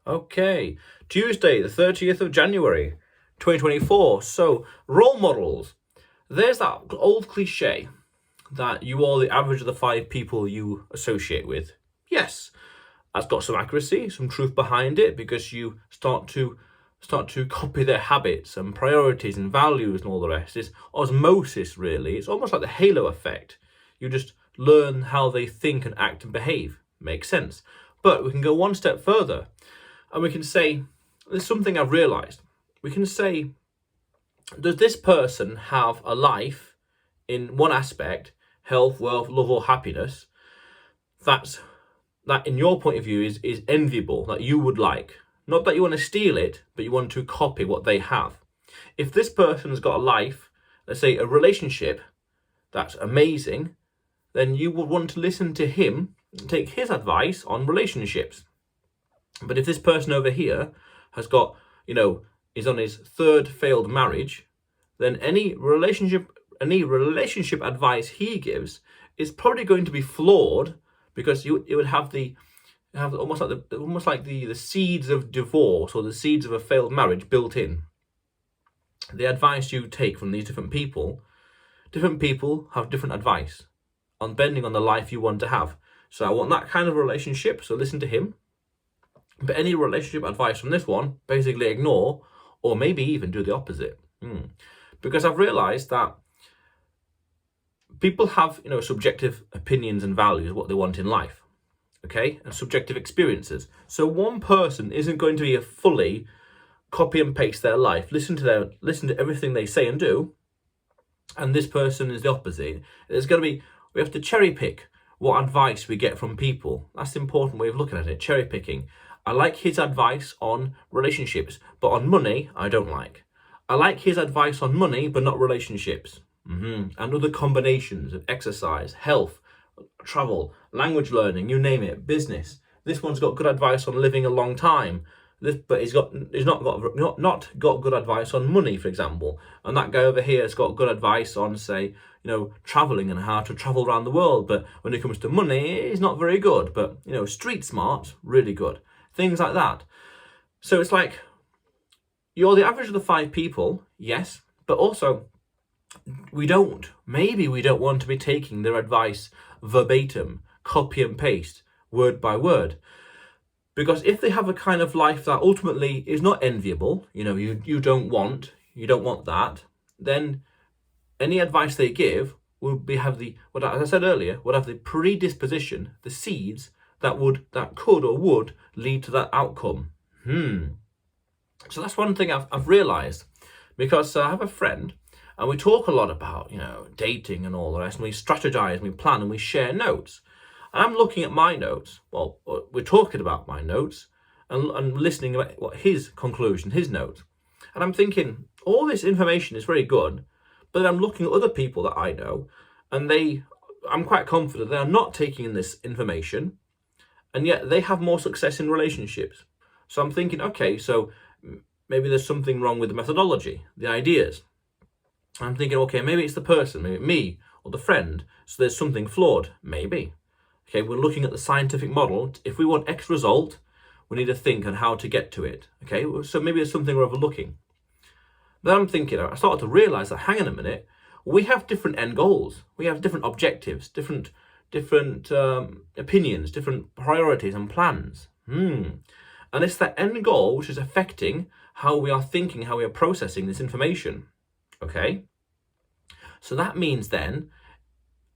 Okay, Tuesday, the 30th of January, 2024. So, role models. There's that old cliche that you are the average of the 5 people you associate with. Yes, that's got some accuracy, some truth behind it, because you start to copy their habits and priorities and values and all the rest. It's osmosis, really. It's almost like the halo effect. You just learn how they think and act and behave. Makes sense. But we can go one step further. And we can say, there's something I've realised. We can say, does this person have a life in one aspect, health, wealth, love, or happiness, that in your point of view is enviable, that you would like? Not that you want to steal it, but you want to copy what they have. If this person's got a life, let's say a relationship, that's amazing, then you would want to listen to him and take his advice on relationships. But if this person over here has got, is on his 3rd failed marriage, then any relationship advice he gives is probably going to be flawed, because it would have almost like the seeds of divorce or the seeds of a failed marriage built in. The advice you take from these different people have different advice on bending on the life you want to have. So I want that kind of relationship, so listen to him. But any relationship advice from this one, basically ignore, or maybe even do the opposite. Because I've realised that people have, subjective opinions and values, what they want in life, okay, and subjective experiences. So one person isn't going to be a fully copy and paste their life, listen to everything they say and do, and this person is the opposite. We have to cherry pick what advice we get from people. That's the important way of looking at it, cherry picking. I like his advice on relationships, but on money, I don't like. I like his advice on money, but not relationships. And other combinations of exercise, health, travel, language learning, you name it, business. This one's got good advice on living a long time, but he's not got good advice on money, for example. And that guy over here has got good advice on, say, traveling and how to travel around the world. But when it comes to money, he's not very good. But street smart, really good. Things like that. So it's like, you're the average of the 5 people, yes, but also maybe we don't want to be taking their advice verbatim, copy and paste, word by word. Because if they have a kind of life that ultimately is not enviable, you don't want that, then any advice they give would have as I said earlier, would have the predisposition, the seeds that could or would lead to that outcome. So that's one thing I've realised, because I have a friend and we talk a lot about, dating and all the rest, and we strategize and we plan and we share notes. And I'm looking at my notes. Well, we're talking about my notes and listening to what his conclusion, his notes. And I'm thinking, all this information is very good, but then I'm looking at other people that I know, and I'm quite confident they are not taking in this information, and yet they have more success in relationships. So I'm thinking, okay, so maybe there's something wrong with the methodology, the ideas. I'm thinking, okay, maybe it's the person, maybe me or the friend. So there's something flawed, maybe. Okay, we're looking at the scientific model. If we want X result, we need to think on how to get to it. Okay, so maybe there's something we're overlooking. Then I'm thinking, I started to realise that, hang on a minute, we have different end goals. We have different objectives, different opinions, different priorities and plans. And it's that end goal which is affecting how we are thinking, how we are processing this information. Okay? So that means then,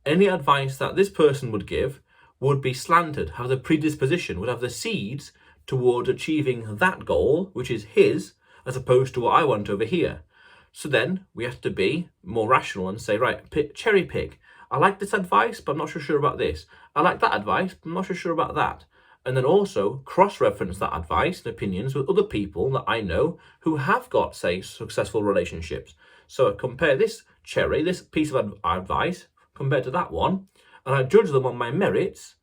any advice that this person would give would be slanted, have the predisposition, would have the seeds towards achieving that goal, which is his, as opposed to what I want over here. So then we have to be more rational and say, right, cherry pick. I like this advice, but I'm not so sure about this. I like that advice, but I'm not so sure about that. And then also cross-reference that advice and opinions with other people that I know who have got, say, successful relationships. So compare this piece of advice, compared to that one, and I judge them on my merits,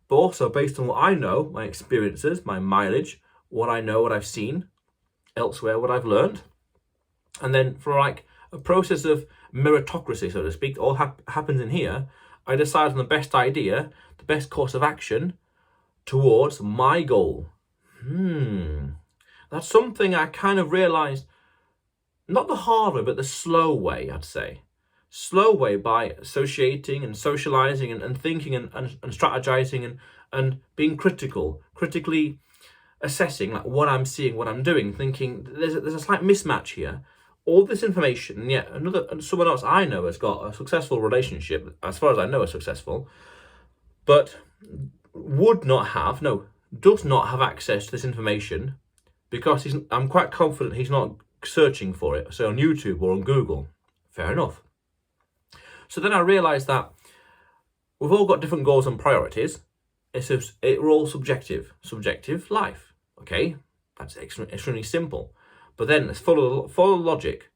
but also based on what I know, my experiences, my mileage, what I know, what I've seen elsewhere, what I've learned. And then for like a process of meritocracy, so to speak, all happens in here, I decide on the best idea, the best course of action towards my goal. That's something I kind of realised, not the hard way, but the slow way, I'd say. Slow way by associating and socialising and thinking and strategising and being critically assessing like what I'm seeing, what I'm doing, thinking there's a slight mismatch here. All this information, and yet someone else I know has got a successful relationship, as far as I know, is successful, but does not have access to this information because I'm quite confident he's not searching for it, say on YouTube or on Google. Fair enough. So then I realised that we've all got different goals and priorities. We're all subjective life. Okay, that's extremely simple. But then let's follow logic.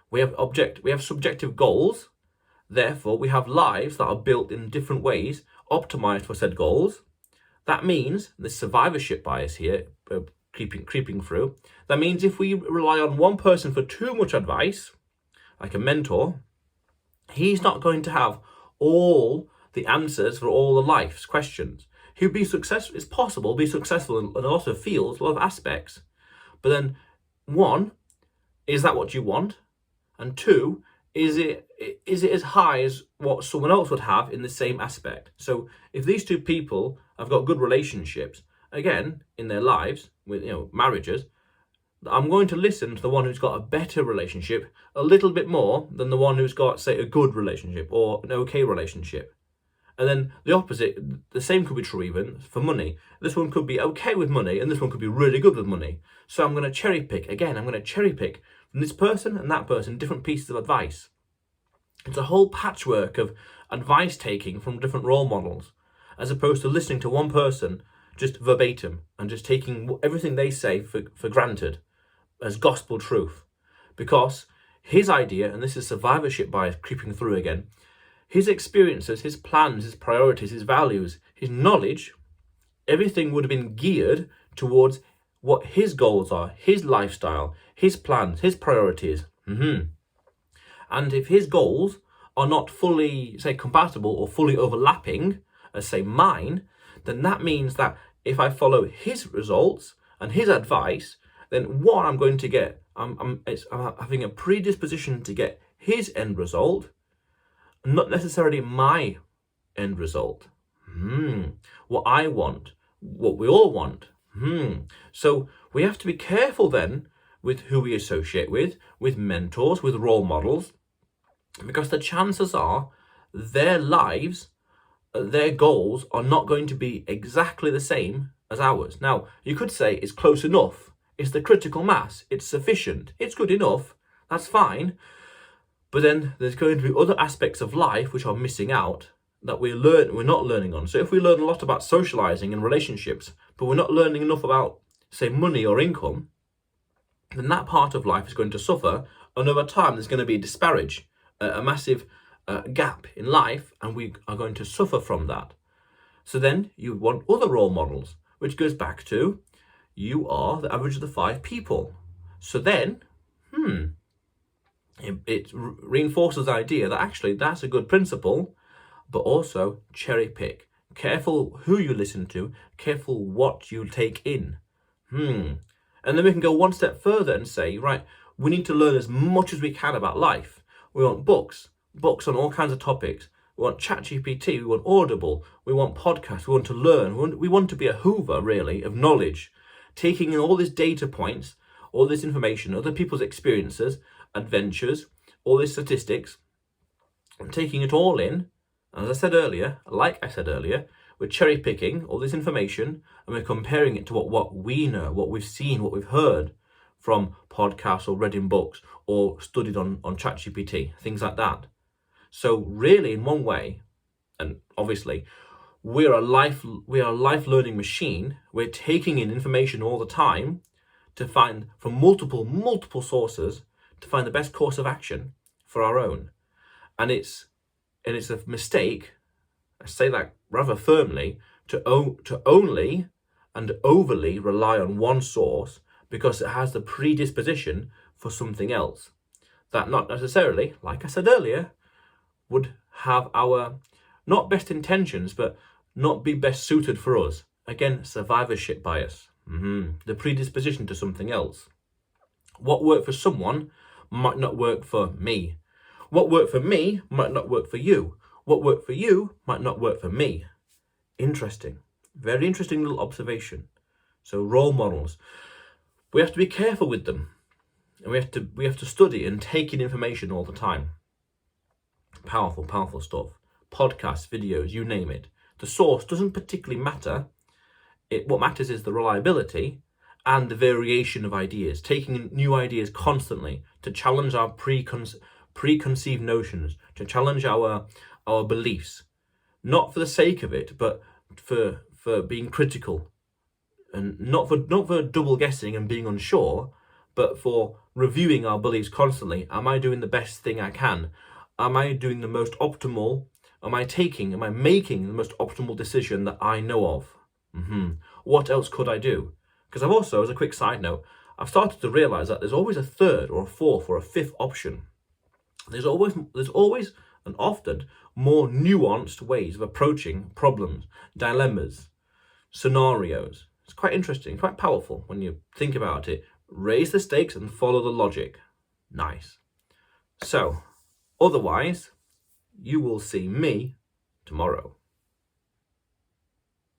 We have subjective goals. Therefore, we have lives that are built in different ways, optimized for said goals. That means the survivorship bias here, creeping through. That means if we rely on one person for too much advice, like a mentor, he's not going to have all the answers for all the life's questions. He'll be successful. It's possible to be successful in a lot of fields, a lot of aspects. But then, one, is that what you want? And two, is it as high as what someone else would have in the same aspect? So if these two people have got good relationships, again, in their lives, with marriages, I'm going to listen to the one who's got a better relationship a little bit more than the one who's got, say, a good relationship or an okay relationship. And then the opposite, the same could be true even for money. This one could be okay with money and this one could be really good with money. So I'm going to cherry pick from this person and that person different pieces of advice. It's a whole patchwork of advice taking from different role models, as opposed to listening to one person just verbatim and just taking everything they say for granted as gospel truth. Because his idea, and this is survivorship bias creeping through again, his experiences, his plans, his priorities, his values, his knowledge, everything would have been geared towards what his goals are, his lifestyle, his plans, his priorities. And if his goals are not fully, say, compatible or fully overlapping, as say mine, then that means that if I follow his results and his advice, then what I'm going to get, I'm having a predisposition to get his end result, not necessarily my end result. What I want, what we all want. So we have to be careful then with who we associate with mentors, with role models, because the chances are their lives, their goals are not going to be exactly the same as ours. Now, you could say it's close enough, it's the critical mass, it's sufficient, it's good enough, that's fine. But then there's going to be other aspects of life which are missing out that we're not learning on. So if we learn a lot about socializing and relationships, but we're not learning enough about, say, money or income, then that part of life is going to suffer. And over time, there's going to be a massive gap in life, and we are going to suffer from that. So then you want other role models, which goes back to you are the average of the 5 people. So then, it reinforces the idea that actually that's a good principle, but also cherry pick. Careful who you listen to, careful what you take in. And then we can go one step further and say, right, we need to learn as much as we can about life. We want books on all kinds of topics. We want ChatGPT, we want Audible, we want podcasts, we want to learn. We want to be a hoover, really, of knowledge, taking in all these data points, all this information, other people's experiences, adventures, all these statistics, and taking it all in. And as I said earlier, we're cherry picking all this information and we're comparing it to what we know, what we've seen, what we've heard from podcasts or read in books or studied on ChatGPT, things like that. So really, in one way, and obviously, we are a life learning machine. We're taking in information all the time to find from multiple sources to find the best course of action for our own. And it's a mistake, I say that rather firmly, to only and overly rely on one source because it has the predisposition for something else that not necessarily, like I said earlier, would have our not best intentions, but not be best suited for us. Again, survivorship bias. The predisposition to something else. What worked for someone might not work for me. What worked for me might not work for you. What worked for you might not work for me. Interesting. Very interesting little observation. So role models, we have to be careful with them. And we have to study and take in information all the time. Powerful, powerful stuff. Podcasts, videos, you name it. The source doesn't particularly matter. What matters is the reliability and the variation of ideas, taking new ideas constantly to challenge our preconceived notions, to challenge our beliefs, not for the sake of it, but for being critical, and not for double guessing and being unsure, but for reviewing our beliefs constantly. Am I doing the best thing I can? Am I doing the most optimal? Am I making the most optimal decision that I know of? What else could I do? Because I've also, as a quick side note, I've started to realize that there's always a third or a fourth or a fifth option. There's always and often more nuanced ways of approaching problems, dilemmas, scenarios. It's quite interesting, quite powerful when you think about it. Raise the stakes and follow the logic. Nice. So, otherwise, you will see me tomorrow.